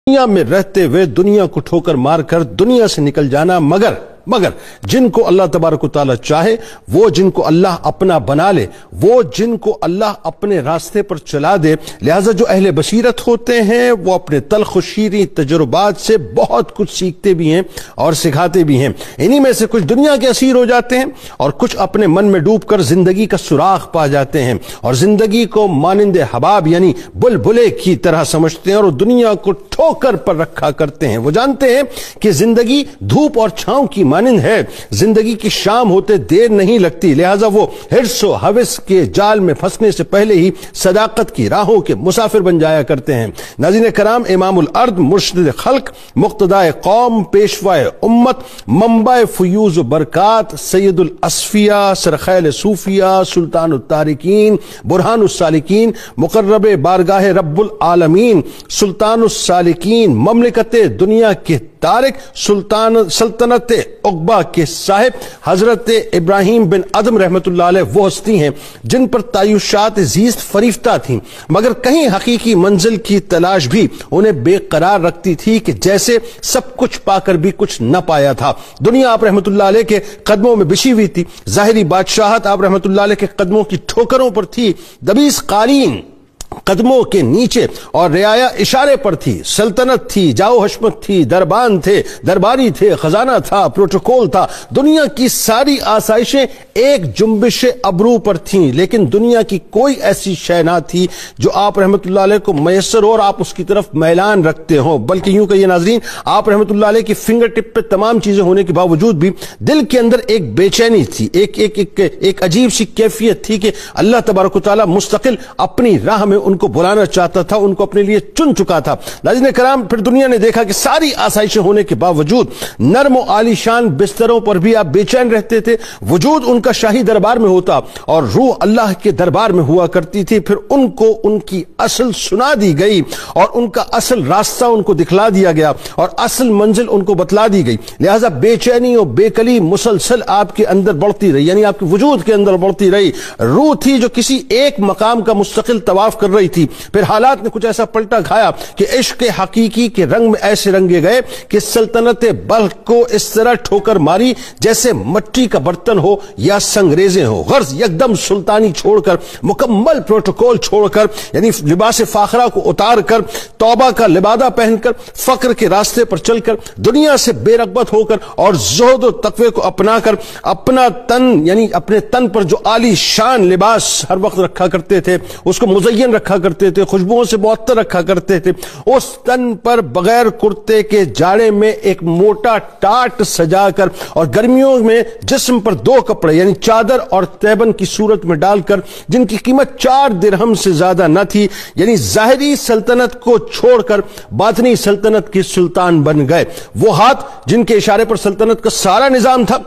دنیا میں رہتے ہوئے دنیا کو ٹھوکر مار کر دنیا سے نکل جانا، مگر جن کو اللہ تبارک و تعالی چاہے، وہ جن کو اللہ اپنا بنا لے، وہ جن کو اللہ اپنے راستے پر چلا دے، لہذا جو اہل بصیرت ہوتے ہیں وہ اپنے تلخ و شیریں تجربات سے بہت کچھ سیکھتے بھی ہیں اور سکھاتے بھی ہیں۔ انہی میں سے کچھ دنیا کے اسیر ہو جاتے ہیں اور کچھ اپنے من میں ڈوب کر زندگی کا سراغ پا جاتے ہیں اور زندگی کو مانند حباب یعنی بلبلے کی طرح سمجھتے ہیں اور دنیا کو ٹھوکر پر رکھا کرتے ہیں۔ وہ جانتے ہیں کہ زندگی دھوپ اور چھاؤں کی مانند ہے، زندگی کی شام ہوتے دیر نہیں لگتی، لہذا وہ حرص و ہوس کے جال میں پھنسنے سے پہلے ہی صداقت کی راہوں کے مسافر بن جایا کرتے ہیں۔ ناظرین کرام، امام الارض، مرشد خلق، مقتدائے قوم، پیشوائے امت، منبع فیوز و برکات، سید الاصفیاء، سرخیل صوفیاء، سلطان التارکین، برہان السالکین، مقرب بارگاہ رب العالمین، سلطان السالکین، مملکت دنیا کے تارک، سلطنت عقبہ کے صاحب حضرت ابراہیم بن ادم رحمت اللہ علیہ وہ ہستی ہیں جن پر تعیشات زیست فریفتہ تھیں، مگر کہیں حقیقی منزل کی تلاش بھی انہیں بے قرار رکھتی تھی کہ جیسے سب کچھ پا کر بھی کچھ نہ پایا تھا۔ دنیا آپ رحمت اللہ علیہ کے قدموں میں بچھی ہوئی تھی، ظاہری بادشاہت آپ رحمت اللہ علیہ کے قدموں کی ٹھوکروں پر تھی، دبیس قالین قدموں کے نیچے اور رعایا اشارے پر تھی، سلطنت تھی، جاؤ حشمت تھی، دربان تھے، درباری تھے، خزانہ تھا، پروٹوکول تھا، دنیا کی ساری آسائشیں ایک جنبش ابرو پر تھیں، لیکن دنیا کی کوئی ایسی شے نہ تھی جو آپ رحمت اللہ علیہ کو میسر ہو اور آپ اس کی طرف میلان رکھتے ہوں، بلکہ یوں کہیے ناظرین، آپ رحمت اللہ علیہ کی فنگر ٹپ پہ تمام چیزیں ہونے کے باوجود بھی دل کے اندر ایک بے چینی تھی، ایک عجیب سی کیفیت تھی کہ اللہ تبارک و تعالی مستقل اپنی راہ میں ان کو بلانا چاہتا تھا، ان کو اپنے لیے چن چکا تھا۔ ناظرین کرام، پھر دنیا نے دیکھا کہ ساری آسائشیں ہونے کے باوجود نرم و عالی شان بستروں پر بھی آپ بے چین رہتے تھے، وجود ان کا شاہی دربار میں ہوتا اور روح اللہ کے دربار میں ہوا کرتی تھی۔ پھر ان کو ان کی اصل سنا دی گئی اور ان کا اصل راستہ ان کو دکھلا دیا گیا اور اصل منزل ان کو بتلا دی گئی، لہذا بے چینی اور بے کلی مسلسل آپ کے اندر بڑھتی رہی، یعنی آپ کے وجود کے اندر بڑھتی رہی۔ روح تھی جو کسی ایک مقام کا مستقل طواف کر رہی تھی، پھر حالات نے کچھ ایسا پلٹا کھایا کہ عشق حقیقی کے رنگ میں ایسے رنگے گئے کہ سلطنت بلخ کو اس طرح ٹھوکر ماری جیسے مٹی کا برتن ہو یا سنگریزیں ہو۔ غرض یکدم سلطانی چھوڑ کر، مکمل پروٹوکول چھوڑ کر، یعنی لباس فاخرہ کو اتار کر، توبہ کا لبادہ پہن کر، فقر کے راستے پر چل کر، دنیا سے بے رغبت ہو کر اور زہد و تقوی کو اپنا کر، اپنا تن یعنی اپنے تن پر جو عالی شان لباس ہر وقت رکھا کرتے تھے اس کو مزین رکھا کرتے تھے، خوشبوؤں سے معطر رکھا کرتے تھے، اس تن پر بغیر کرتے کے جاڑے میں ایک موٹا ٹاٹ سجا کر اور گرمیوں میں جسم پر دو کپڑے یعنی چادر اور تیبن کی صورت میں ڈال کر، جن کی قیمت 4 درہم سے زیادہ نہ تھی، یعنی ظاہری سلطنت کو چھوڑ کر باطنی سلطنت کے سلطان بن گئے۔ وہ ہاتھ جن کے اشارے پر سلطنت کا سارا نظام تھا،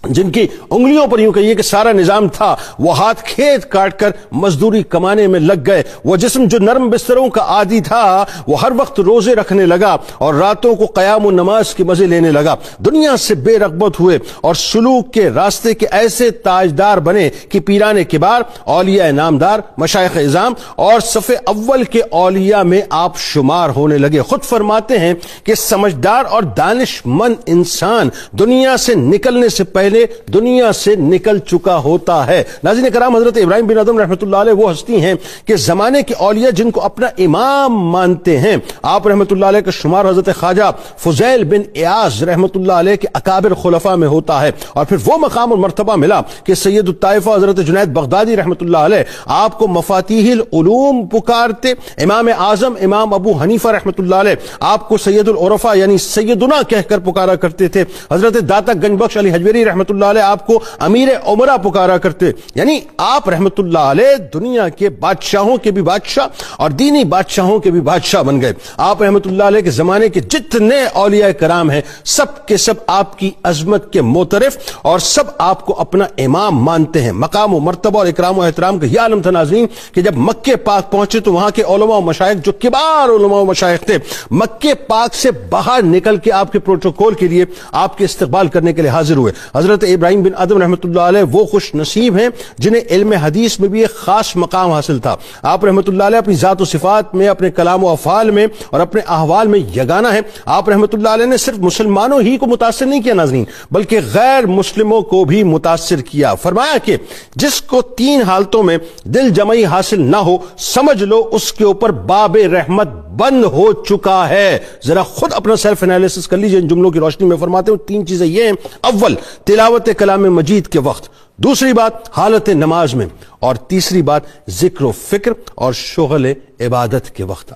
جن کی انگلیوں پر یوں کہیے کہ سارا نظام تھا، وہ ہاتھ کھیت کاٹ کر مزدوری کمانے میں لگ گئے۔ وہ جسم جو نرم بستروں کا عادی تھا وہ ہر وقت روزے رکھنے لگا اور راتوں کو قیام و نماز کے مزے لینے لگا، دنیا سے بے رغبت ہوئے اور سلوک کے راستے کے ایسے تاجدار بنے کہ پیران کبار، اولیاء نامدار، مشائخ اعظام اور صف اول کے اولیاء میں آپ شمار ہونے لگے۔ خود فرماتے ہیں کہ سمجھدار اور دانش مند انسان دنیا سے نکلنے سے پہلے دنیا سے نکل چکا ہوتا ہے۔ ناظرین کرام، حضرت ابراہیم بن ادم رحمت اللہ علیہ وہ ہستی ہیں کہ زمانے کے اولیاء جن کو اپنا امام مانتے ہیں، آپ رحمت اللہ علیہ کا شمار حضرت خواجہ فضیل بن ایاز رحمت اللہ علیہ کے اکابر خلفاء میں ہوتا ہے، اور پھر وہ مقام اور مرتبہ ملا کہ سید الطائفہ حضرت جنید بغدادی رحمت اللہ علیہ آپ کو مفاتیح العلوم پکارتے، امام اعظم امام ابو حنیفہ رحمت اللہ علیہ آپ کو سید العرفاء یعنی سیدنا کہہ کر پکارا کرتے تھے، حضرت داتا گنج بخش علی حجویری رحمت اللہ علیہ آپ کو امیر عمرہ پکارا کرتے، یعنی آپ رحمت اللہ علیہ دنیا کے بادشاہوں کے بھی بادشاہ اور دینی بادشاہوں کے بھی بادشاہ بن گئے۔ آپ رحمت اللہ علیہ کے زمانے کے جتنے اولیاء کرام ہیں سب کے سب آپ کی عظمت کے معترف اور سب آپ کو اپنا امام مانتے ہیں۔ مقام و مرتبہ اور اکرام و احترام کا یہ عالم تھا ناظرین کہ جب مکہ پاک پہنچے تو وہاں کے علماء و مشائخ جو کبار علماء و مشائخ تھے مکہ پاک سے باہر نکل کے آپ کے پروٹوکول کے لیے آپ کے استقبال کرنے کے لیے حاضر ہوئے۔ حضرت حضرت ابراہیم بن ادم رحمۃ اللہ علیہ وہ خوش نصیب ہیں جنہیں علم حدیث میں بھی ایک خاص مقام حاصل تھا. آپ رحمۃ اللہ علیہ اپنی ذات و صفات میں، اپنے کلام و افعال میں اور اپنے احوال میں یگانہ ہیں. آپ رحمۃ اللہ علیہ نے صرف مسلمانوں ہی کو متاثر نہیں کیا ناظرین، بلکہ غیر مسلموں کو بھی متاثر کیا. فرمایا کہ جس کو 3 حالتوں میں دل جمعی حاصل نہ ہو، سمجھ لو اس کے اوپر باب رحمت بند ہو چکا ہے. ذرا خود اپنا سیلف انالیسس کر لیجئے. ان جملوں کی روشنی میں فرماتے ہوں 3 چیزیں یہ ہیں: اول تلاوت کلام مجید کے وقت، دوسری بات حالت نماز میں، اور تیسری بات ذکر و فکر اور شغل عبادت کے وقت.